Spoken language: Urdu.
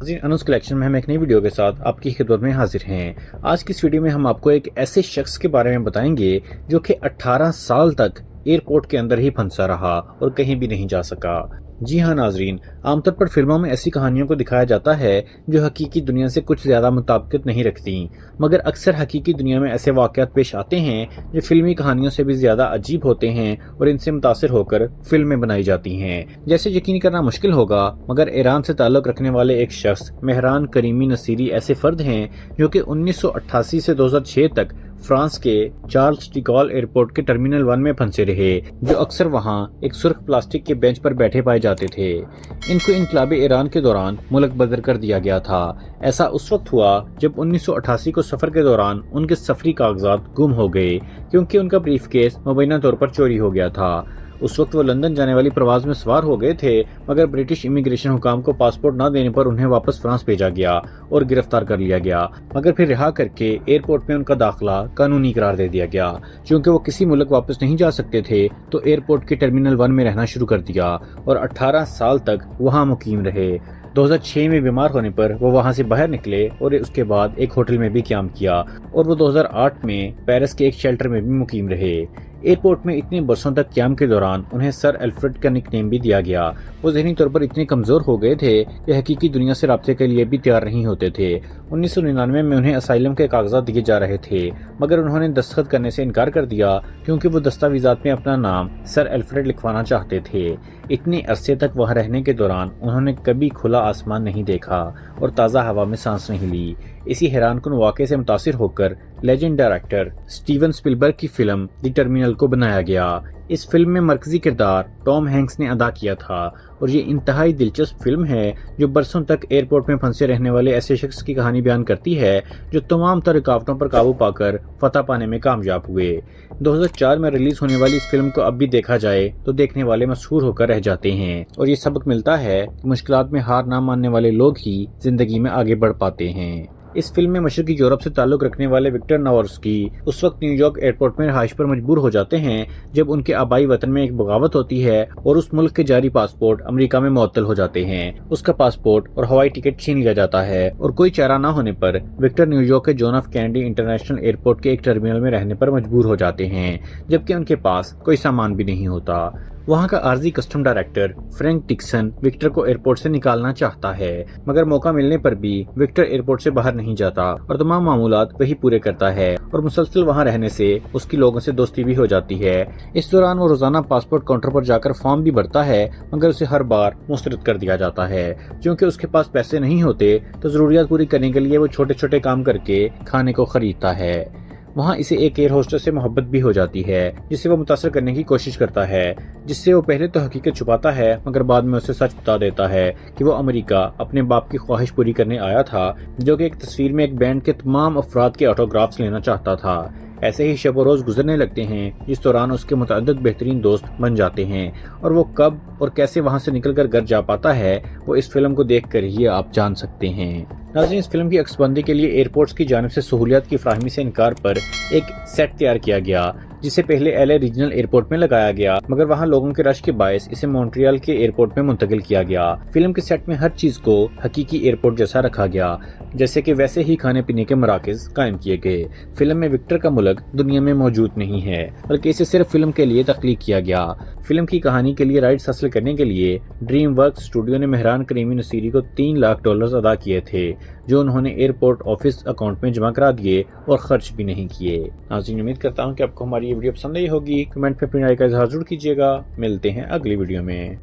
انوس کلیکشن میں ہم ایک نئی ویڈیو کے ساتھ آپ کی خدمت میں حاضر ہیں۔ آج کی اس ویڈیو میں ہم آپ کو ایک ایسے شخص کے بارے میں بتائیں گے جو کہ 18 سال تک ایئرپورٹ کے اندر ہی پھنسا رہا اور کہیں بھی نہیں جا سکا۔ جی ہاں ناظرین، عام طور پر فلموں میں ایسی کہانیوں کو دکھایا جاتا ہے جو حقیقی دنیا سے کچھ زیادہ مطابقت نہیں رکھتی، مگر اکثر حقیقی دنیا میں ایسے واقعات پیش آتے ہیں جو فلمی کہانیوں سے بھی زیادہ عجیب ہوتے ہیں اور ان سے متاثر ہو کر فلمیں بنائی جاتی ہیں۔ جیسے یقین کرنا مشکل ہوگا، مگر ایران سے تعلق رکھنے والے ایک شخص مہران کریمی نصیری ایسے فرد ہیں جو کہ 1988 سے 2006 تک فرانس کے چارلس ڈی گال ایئرپورٹ کے ٹرمینل 1 میں پھنسے رہے، جو اکثر وہاں ایک سرخ پلاسٹک کے بینچ پر بیٹھے پائے جاتے تھے۔ ان کو انقلاب ایران کے دوران ملک بدر کر دیا گیا تھا۔ ایسا اس وقت ہوا جب 1988 کو سفر کے دوران ان کے سفری کاغذات گم ہو گئے کیونکہ ان کا بریف کیس مبینہ طور پر چوری ہو گیا تھا۔ اس وقت وہ لندن جانے والی پرواز میں سوار ہو گئے تھے، مگر برٹش امیگریشن حکام کو پاسپورٹ نہ دینے پر انہیں واپس فرانس بھیجا گیا اور گرفتار کر لیا گیا، مگر پھر رہا کر کے ایئرپورٹ میں ان کا داخلہ قانونی قرار دے دیا گیا۔ چونکہ وہ کسی ملک واپس نہیں جا سکتے تھے تو ایئرپورٹ کے ٹرمینل 1 میں رہنا شروع کر دیا اور 18 سال تک وہاں مقیم رہے۔ 2006 میں بیمار ہونے پر وہ وہاں سے باہر نکلے اور اس کے بعد ایک ہوٹل میں بھی قیام کیا اور وہ 2008 میں پیرس کے ایک شیلٹر میں بھی مقیم رہے۔ ایئرپورٹ میں اتنے برسوں تک قیام کے دوران انہیں سر الفریڈ کا نک نیم بھی دیا گیا۔ وہ ذہنی طور پر اتنے کمزور ہو گئے تھے کہ حقیقی دنیا سے رابطے کے لیے بھی تیار نہیں ہوتے تھے۔ 1999 میں انہیں اسائلم کے کاغذات دیے جا رہے تھے، مگر انہوں نے دستخط کرنے سے انکار کر دیا کیونکہ وہ دستاویزات میں اپنا نام سر الفریڈ لکھوانا چاہتے تھے۔ اتنے عرصے تک وہاں رہنے کے دوران انہوں نے کبھی کھلا آسمان نہیں دیکھا اور تازہ ہوا میں سانس نہیں لی۔ اسی حیران کن واقعے سے متاثر ہو کر لیجنڈ ڈائریکٹر اسٹیون اسپلبرگ کی فلم دی ٹرمینل کو بنایا گیا۔ اس فلم میں مرکزی کردار ٹام ہینکس نے ادا کیا تھا اور یہ انتہائی دلچسپ فلم ہے جو برسوں تک ایئرپورٹ میں پھنسے رہنے والے ایسے شخص کی کہانی بیان کرتی ہے جو تمام تر رکاوٹوں پر قابو پا کر فتح پانے میں کامیاب ہوئے۔ 2004 میں ریلیز ہونے والی اس فلم کو اب بھی دیکھا جائے تو دیکھنے والے مسحور ہو کر رہ جاتے ہیں اور یہ سبق ملتا ہے کہ مشکلات میں ہار نہ ماننے والے لوگ ہی زندگی میں آگے بڑھ پاتے ہیں۔ اس فلم میں مشرقی یورپ سے تعلق رکھنے والے وکٹر ناورسکی اس وقت نیو یارک ایئرپورٹ میں رہائش پر مجبور ہو جاتے ہیں جب ان کے آبائی وطن میں ایک بغاوت ہوتی ہے اور اس ملک کے جاری پاسپورٹ امریکہ میں معطل ہو جاتے ہیں۔ اس کا پاسپورٹ اور ہوائی ٹکٹ چھین لیا جاتا ہے اور کوئی چارہ نہ ہونے پر وکٹر نیو یارک کے جون ایف کینیڈی انٹرنیشنل ایئرپورٹ کے ایک ٹرمینل میں رہنے پر مجبور ہو جاتے ہیں، جبکہ ان کے پاس کوئی سامان بھی نہیں ہوتا۔ وہاں کا عارضی custom director Frank Dixon Victor کو ایئرپورٹ سے نکالنا چاہتا ہے، مگر موقع ملنے پر بھی وکٹر ایئرپورٹ سے باہر نہیں جاتا اور تمام معمولات وہی پورے کرتا ہے اور مسلسل وہاں رہنے سے اس کی لوگوں سے دوستی بھی ہو جاتی ہے۔ اس دوران وہ روزانہ پاسپورٹ کاؤنٹر پر جا کر فارم بھی بھرتا ہے، مگر اسے ہر بار مسترد کر دیا جاتا ہے۔ چونکہ اس کے پاس پیسے نہیں ہوتے تو ضروریات پوری کرنے کے لیے وہ چھوٹے چھوٹے کام کر کے کھانے کو خریدتا ہے۔ وہاں اسے ایک ایئر ہوسٹس سے محبت بھی ہو جاتی ہے جسے وہ متاثر کرنے کی کوشش کرتا ہے، جس سے وہ پہلے تو حقیقت چھپاتا ہے مگر بعد میں اسے سچ بتا دیتا ہے کہ وہ امریکہ اپنے باپ کی خواہش پوری کرنے آیا تھا جو کہ ایک تصویر میں ایک بینڈ کے تمام افراد کے آٹوگرافز لینا چاہتا تھا۔ ایسے ہی شب و روز گزرنے لگتے ہیں جس دوران اس کے متعدد بہترین دوست بن جاتے ہیں اور وہ کب اور کیسے وہاں سے نکل کر گھر جا پاتا ہے وہ اس فلم کو دیکھ کر ہی آپ جان سکتے ہیں۔ ناظرین، اس فلم کی عکس بندی کے لیے ایئرپورٹس کی جانب سے سہولیات کی فراہمی سے انکار پر ایک سیٹ تیار کیا گیا جسے پہلے LA ریجنل ایئرپورٹ میں لگایا گیا، مگر وہاں لوگوں کے رش کے باعث اسے مونٹریال کے ایئرپورٹ میں منتقل کیا گیا۔ فلم کے سیٹ میں ہر چیز کو حقیقی ایئرپورٹ جیسا رکھا گیا، جیسے کہ ویسے ہی کھانے پینے کے مراکز قائم کیے گئے۔ فلم میں وکٹر کا ملک دنیا میں موجود نہیں ہے بلکہ اسے صرف فلم کے لیے تخلیق کیا گیا۔ فلم کی کہانی کے لیے رائٹس حاصل کرنے کے لیے ڈریم ورکس اسٹوڈیو نے مہران کریمی نصیری کو $3 لاکھ ادا کیے تھے جو انہوں نے ایئرپورٹ آفس اکاؤنٹ میں جمع کرا دیے اور خرچ بھی نہیں کیے۔ ناظرین، امید کرتا ہوں کہ آپ کو ہماری یہ ویڈیو پسند آئی ہوگی۔ کمنٹ میں اپنی رائے کا اظہار ضرور کیجیے گا۔ ملتے ہیں اگلی ویڈیو میں۔